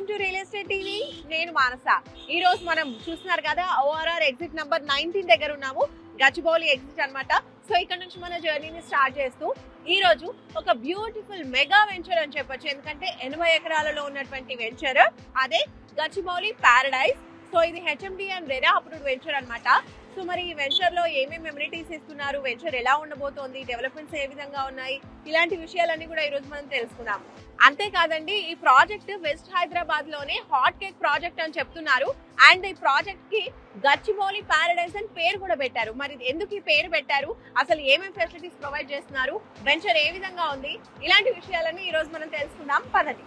To real estate TV. నేను మానస. ఈ రోజు మనం చూస్తున్నారు కదా ORR ఎగ్జిట్ నంబర్ 19 దగ్గర ఉన్నాము. గచ్చిబౌలి ఎగ్జిట్ అన్నమాట. సో ఇక్కడ నుంచి మన జర్నీని స్టార్ట్ చేస్తూ ఈ రోజు ఒక బ్యూటిఫుల్ మెగా వెంచర్ అని చెప్పొచ్చు. ఎందుకంటే 80 ఎకరాలలో ఉన్నటువంటి వెంచర్ అదే గచ్చిబౌలి పారడైజ్. సో ఇది HMD and RERA approved venture అన్నమాట. సో మరి ఈ వెంచర్ లో ఏమేమి అమ్యూనిటీస్ ఇస్తున్నారు, వెంచర్ ఎలా ఉండబోతోంది, డెవలప్మెంట్స్ ఏ విధంగా ఉన్నాయి, ఇలాంటి విషయాలన్నీ కూడా ఈ రోజు మనం తెలుసుకుందాం. అంతేకాదండి, ఈ ప్రాజెక్ట్ వెస్ట్ హైదరాబాద్ లోనే హాట్ కేక్ ప్రాజెక్ట్ అని చెప్తున్నారు. అండ్ ఈ ప్రాజెక్ట్ కి గచ్చిబౌలి పారడైజ్ అని పేరు కూడా పెట్టారు. మరి ఎందుకు ఈ పేరు పెట్టారు, అసలు ఏమేమి ఫెసిలిటీస్ ప్రొవైడ్ చేస్తున్నారు, వెంచర్ ఏ విధంగా ఉంది, ఇలాంటి విషయాలన్నీ ఈ రోజు మనం తెలుసుకుందాం. పదండి.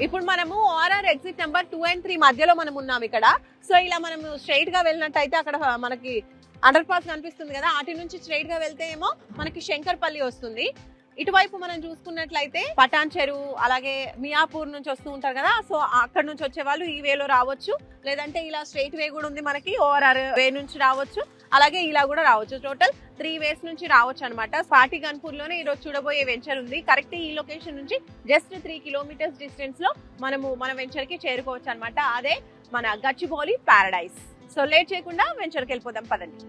ఇప్పుడు మనము ORR ఎగ్జిట్ నెంబర్ 2 and 3 మధ్యలో మనం ఉన్నాం ఇక్కడ. సో ఇలా మనం స్ట్రైట్ గా వెళ్ళినట్టయితే అక్కడ మనకి అండర్ పాస్ కనిపిస్తుంది కదా, అటు నుంచి స్ట్రైట్ గా వెళ్తే ఏమో మనకి శంకర్పల్లి వస్తుంది. ఇటువైపు మనం చూసుకున్నట్లయితే పటాన్ చెరువు, అలాగే మియాపూర్ నుంచి వస్తూ ఉంటారు కదా, సో అక్కడ నుంచి వచ్చే వాళ్ళు ఈ వేలో రావచ్చు. లేదంటే ఇలా స్ట్రైట్ వే కూడా ఉంది మనకి, ORR వే నుంచి రావచ్చు, అలాగే ఇలా కూడా రావచ్చు. టోటల్ 3 వేస్ నుంచి రావచ్చు అనమాట. పాటి గన్పూర్ లోనే ఈ రోజు చూడబోయే వెంచర్ ఉంది. కరెక్ట్ ఈ లొకేషన్ నుంచి జస్ట్ 3 కిలోమీటర్స్ డిస్టెన్స్ లో మనము మన వెంచర్ కి చేరుకోవచ్చు అనమాట. అదే మన గచ్చిబౌలి పారడైజ్. సో లేట్ చేయకుండా వెంచర్కి వెళ్ళిపోదాం, పదండి.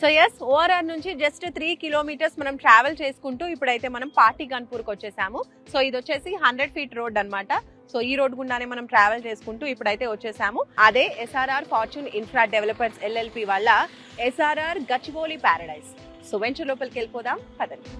సో ఎస్, ORR నుంచి జస్ట్ 3 కిలోమీటర్స్ మనం ట్రావెల్ చేసుకుంటూ ఇప్పుడైతే మనం పాటి గన్పూర్కి వచ్చేసాము. సో ఇది వచ్చేసి 100 ఫీట్ రోడ్ అన్నమాట. సో ఈ రోడ్ గుండానే మనం ట్రావెల్ చేసుకుంటూ ఇప్పుడైతే వచ్చేసాము. అదే SRR fortune infra developers LLP వల్ల SRR Gachibowli paradise. So venture లోపలికి వెళ్ళిపోదాం, పదండి.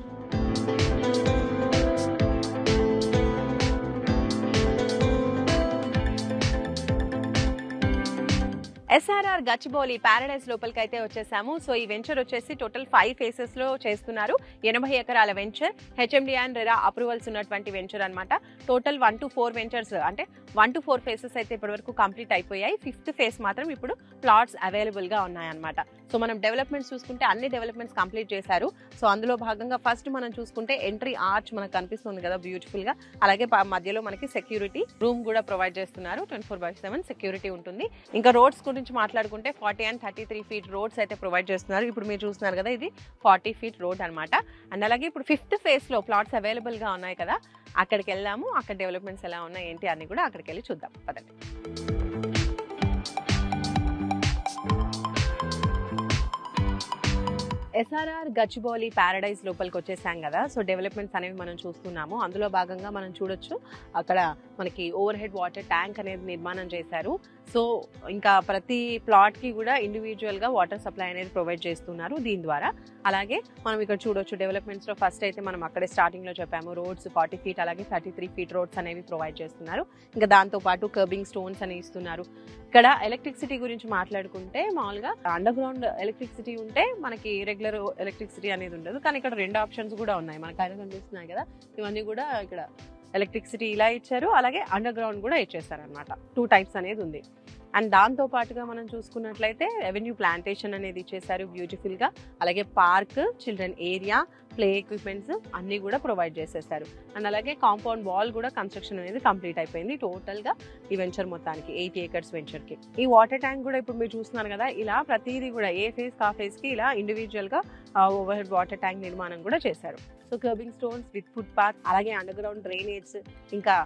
SRR గచ్చిబౌలి పారడైజ్ లోపలికి అయితే వచ్చేసాము. సో ఈ వెంచర్ వచ్చేసి టోటల్ 5 ఫేసెస్ లో చేస్తున్నారు. 80 ఎకరాల venture, HMD and RERA approvals ఉన్నటువంటి వెంచర్ అన్నమాట. టోటల్ 1 to 4 వెంచర్స్, అంటే 1 to 4 ఫేసెస్ అయితే ఇప్పటి వరకు కంప్లీట్ అయిపోయాయి. 5th ఫేస్ మాత్రం ఇప్పుడు ప్లాట్స్ అవైలబుల్ గా ఉన్నాయన్నమాట. సో మనం డెవలప్మెంట్స్ చూసుకుంటే అన్ని డెవలప్మెంట్స్ కంప్లీట్ చేశారు. సో అందులో భాగంగా ఫస్ట్ మనం చూసుకుంటే ఎంట్రీ ఆర్చ్ మనకు కనిపిస్తుంది కదా బ్యూటిఫుల్ గా, అలాగే మధ్యలో మనకి సెక్యూరిటీ రూమ్ కూడా ప్రొవైడ్ చేస్తున్నారు. 24/7 సెక్యూరిటీ ఉంటుంది. ఇంకా రోడ్స్ గురించి మాట్లాడుకుంటే 40 and 33 ఫీట్ రోడ్స్ అయితే ప్రొవైడ్ చేస్తున్నారు. ఇప్పుడు మీరు చూస్తున్నారు కదా, ఇది 40 ఫీట్ రోడ్ అనమాట. అండ్ అలాగే ఇప్పుడు 5th ఫేజ్ లో ప్లాట్స్ అవైలబుల్ గా ఉన్నాయి కదా, అక్కడికి వెళ్దాము. అక్కడ డెవలప్మెంట్స్ ఎలా ఉన్నాయి ఏంటి అన్ని కూడా అక్కడికి వెళ్ళి చూద్దాం, పదండి. SRR గచ్చిబౌలి పారడైజ్ లోపలికి వచ్చేసాం కదా. సో డెవలప్మెంట్స్ అనేవి మనం చూస్తున్నాము. అందులో భాగంగా మనం చూడొచ్చు, అక్కడ మనకి ఓవర్ హెడ్ వాటర్ ట్యాంక్ అనేది నిర్మాణం చేశారు. సో ఇంకా ప్రతి ప్లాట్ కి కూడా ఇండివిజువల్ గా వాటర్ సప్లై అనేది ప్రొవైడ్ చేస్తున్నారు దీని ద్వారా. అలాగే మనం ఇక్కడ చూడొచ్చు డెవలప్మెంట్స్ లో ఫస్ట్ అయితే మనం అక్కడే స్టార్టింగ్ లో చెప్పాము, రోడ్స్ 40 ఫీట్ అలాగే 33 ఫీట్ రోడ్స్ అనేవి ప్రొవైడ్ చేస్తున్నారు. ఇంకా దాంతో పాటు కర్బింగ్ స్టోన్స్ అని ఇస్తున్నారు. ఇక్కడ ఎలక్ట్రిసిటీ గురించి మాట్లాడుకుంటే మామూలుగా అండర్ గ్రౌండ్ ఎలక్ట్రిసిటీ ఉంటే మనకి రెగ్యులర్ ఎలక్ట్రిసిటీ అనేది ఉండదు, కానీ ఇక్కడ 2 ఆప్షన్స్ కూడా ఉన్నాయి. మనకు ఆయన కనిపిస్తున్నాయి కదా, ఇవన్నీ కూడా ఇక్కడ ఎలక్ట్రిసిటీ ఇలా ఇచ్చారు, అలాగే అండర్ గ్రౌండ్ కూడా ఇచ్చేస్తారు అనమాట. 2 టైప్స్ అనేది ఉంది. అండ్ దాంతో పాటుగా మనం చూసుకున్నట్లయితే రెవెన్యూ ప్లాంటేషన్ అనేది ఇచ్చేసారు బ్యూటిఫుల్ గా. అలాగే park, children area, play equipments అన్ని కూడా ప్రొవైడ్ చేసేసారు. అండ్ అలాగే కాంపౌండ్ వాల్ కూడా కన్స్ట్రక్షన్ అనేది కంప్లీట్ అయిపోయింది టోటల్ గా ఈ వెంచర్ మొత్తానికి 80 acres వెంచర్ కి. ఈ వాటర్ ట్యాంక్ కూడా ఇప్పుడు మీరు చూస్తున్నారు కదా, ఇలా ప్రతిదీ కూడా ఏ ఫేజ్ కా ఫేజ్ కి ఇలా ఇండివిజువల్ గా ఓవర్ హెడ్ వాటర్ ట్యాంక్ నిర్మాణం కూడా చేశారు. So kerbing stones with foot path, అలాగే అండర్ గ్రౌండ్ డ్రైనేజ్, ఇంకా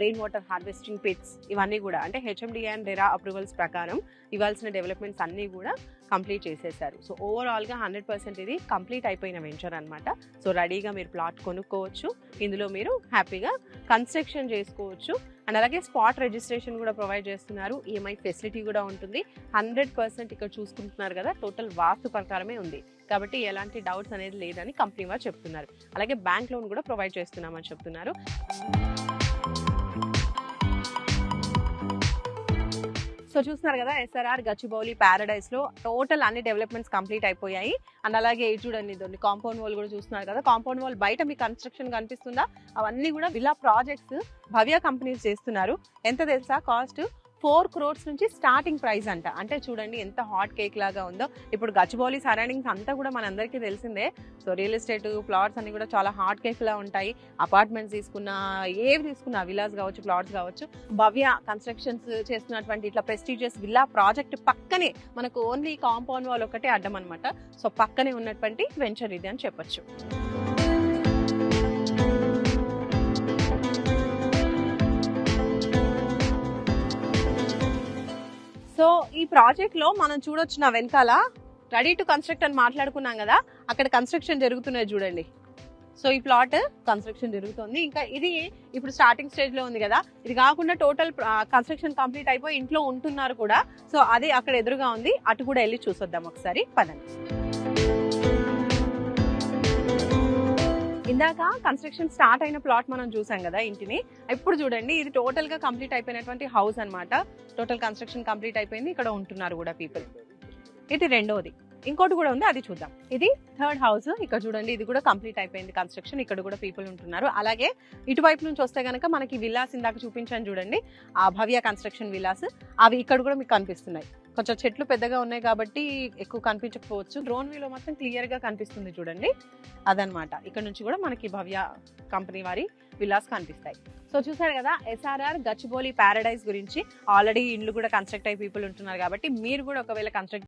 రెయిన్ వాటర్ హార్వెస్టింగ్ పిట్స్, ఇవన్నీ కూడా అంటే HMD అండ్ రెరా అప్రూవల్స్ ప్రకారం ఇవ్వాల్సిన డెవలప్మెంట్స్ అన్ని కూడా కంప్లీట్ చేసేసారు. సో ఓవరాల్ గా 100% ఇది కంప్లీట్ అయిపోయిన వెంచర్ అనమాట. సో రెడీగా మీరు ప్లాట్ కొనుక్కోవచ్చు, ఇందులో మీరు హ్యాపీగా కన్స్ట్రక్షన్ చేసుకోవచ్చు. అండ్ అలాగే స్పాట్ రిజిస్ట్రేషన్ కూడా ప్రొవైడ్ చేస్తున్నారు. EMI ఫెసిలిటీ కూడా ఉంటుంది. 100% ఇక్కడ చూసుకుంటున్నారు కదా, టోటల్ వాస్తు ప్రకారమే ఉంది కాబట్టి ఎలాంటి డౌట్స్ అనేది లేదని కంపెనీ వారు చెప్తున్నారు. అలాగే బ్యాంక్ లోన్ కూడా ప్రొవైడ్ చేస్తున్నామని చెప్తున్నారు. సో చూస్తున్నారు కదా ఎస్ఆర్ఆర్ గచ్చిబౌలి ప్యారడైస్ లో టోటల్ అన్ని డెవలప్మెంట్స్ కంప్లీట్ అయిపోయాయి. అండ్ అలాగే చూడండి ఇదండి కాంపౌండ్ వాల్ కూడా చూస్తున్నారు కదా. కాంపౌండ్ వాల్ బయట మీకు కన్స్ట్రక్షన్ కనిపిస్తుందా, అవన్నీ కూడా విల్లా ప్రాజెక్ట్స్ భవ్య కంపెనీస్ చేస్తున్నారు. ఎంత తెలుసా కాస్ట్? 4 crores నుంచి స్టార్టింగ్ ప్రైస్ అంట. అంటే చూడండి ఎంత హాట్ కేక్ లాగా ఉందో. ఇప్పుడు గచ్చిబౌలి సరౌండింగ్స్ అంతా కూడా మనందరికీ తెలిసిందే. సో రియల్ ఎస్టేట్ ప్లాట్స్ అన్ని కూడా చాలా హాట్ కేక్ లా ఉంటాయి. అపార్ట్మెంట్స్ తీసుకున్నా, ఏవి తీసుకున్నా, విల్లాస్ కావచ్చు, ప్లాట్స్ కావచ్చు, భవ్య కన్స్ట్రక్షన్స్ చేస్తున్నటువంటి ఇట్లా ప్రెస్టీజియస్ విల్లా ప్రాజెక్ట్ పక్కనే మనకు ఓన్లీ కాంపౌండ్ వాల్ ఒకటే అడ్డం అనమాట. సో పక్కనే ఉన్నటువంటి వెంచర్ ఇది అని చెప్పొచ్చు. సో ఈ ప్రాజెక్ట్ లో మనం చూడొచ్చు నా వెనకాల రెడీ టు కన్స్ట్రక్ట్ అని మాట్లాడుకున్నాం కదా, అక్కడ కన్స్ట్రక్షన్ జరుగుతున్నది చూడండి. సో ఈ ప్లాట్ కన్స్ట్రక్షన్ జరుగుతుంది. ఇంకా ఇది ఇప్పుడు స్టార్టింగ్ స్టేజ్ లో ఉంది కదా, ఇది కాకుండా టోటల్ కన్స్ట్రక్షన్ కంప్లీట్ అయిపోయి ఇంట్లో ఉంటున్నారు కూడా. సో అది అక్కడ ఎదురుగా ఉంది, అటు కూడా వెళ్ళి చూసొద్దాం ఒకసారి, పదండి. ఇందాక కన్స్ట్రక్షన్ స్టార్ట్ అయిన ప్లాట్ మనం చూసాం కదా ఇంటిని. ఇప్పుడు చూడండి ఇది టోటల్ గా కంప్లీట్ అయిపోయినటువంటి హౌస్ అన్నమాట. టోటల్ కన్స్ట్రక్షన్ కంప్లీట్ అయిపోయింది, ఇక్కడ ఉంటున్నారు కూడా పీపుల్. ఇది రెండోది, ఇంకోటి కూడా ఉంది, అది చూద్దాం. ఇది థర్డ్ హౌస్. ఇక్కడ చూడండి ఇది కూడా కంప్లీట్ అయిపోయింది కన్స్ట్రక్షన్, ఇక్కడ కూడా పీపుల్ ఉంటున్నారు. అలాగే ఇటువైపు నుంచి వస్తే గనక మనకి విల్లాస్ ఇందాక చూపించాను చూడండి, ఆ భవ్య కన్స్ట్రక్షన్ విల్లాస్, అవి ఇక్కడ కూడా మీకు కనిపిస్తున్నాయి. కొంచెం చెట్లు పెద్దగా ఉన్నాయి కాబట్టి ఎక్కువ కనిపించకపోవచ్చు. డ్రోన్ వ్యూలో మాత్రం క్లియర్ గా కనిపిస్తుంది చూడండి, అదనమాట. ఇక్కడ నుంచి కూడా మనకి భవ్య కంపెనీ వారి విల్లాస్ కనిపిస్తాయి. సో చూసారు కదా ఎస్ఆర్ఆర్ గచ్చిబౌలి ప్యారడైస్ గురించి. ఆల్రెడీ ఇండ్లు కూడా కన్స్ట్రక్ట్ అయ్యి పీపుల్ ఉంటున్నారు కాబట్టి మీరు కూడా ఒకవేళ కన్స్ట్రక్ట్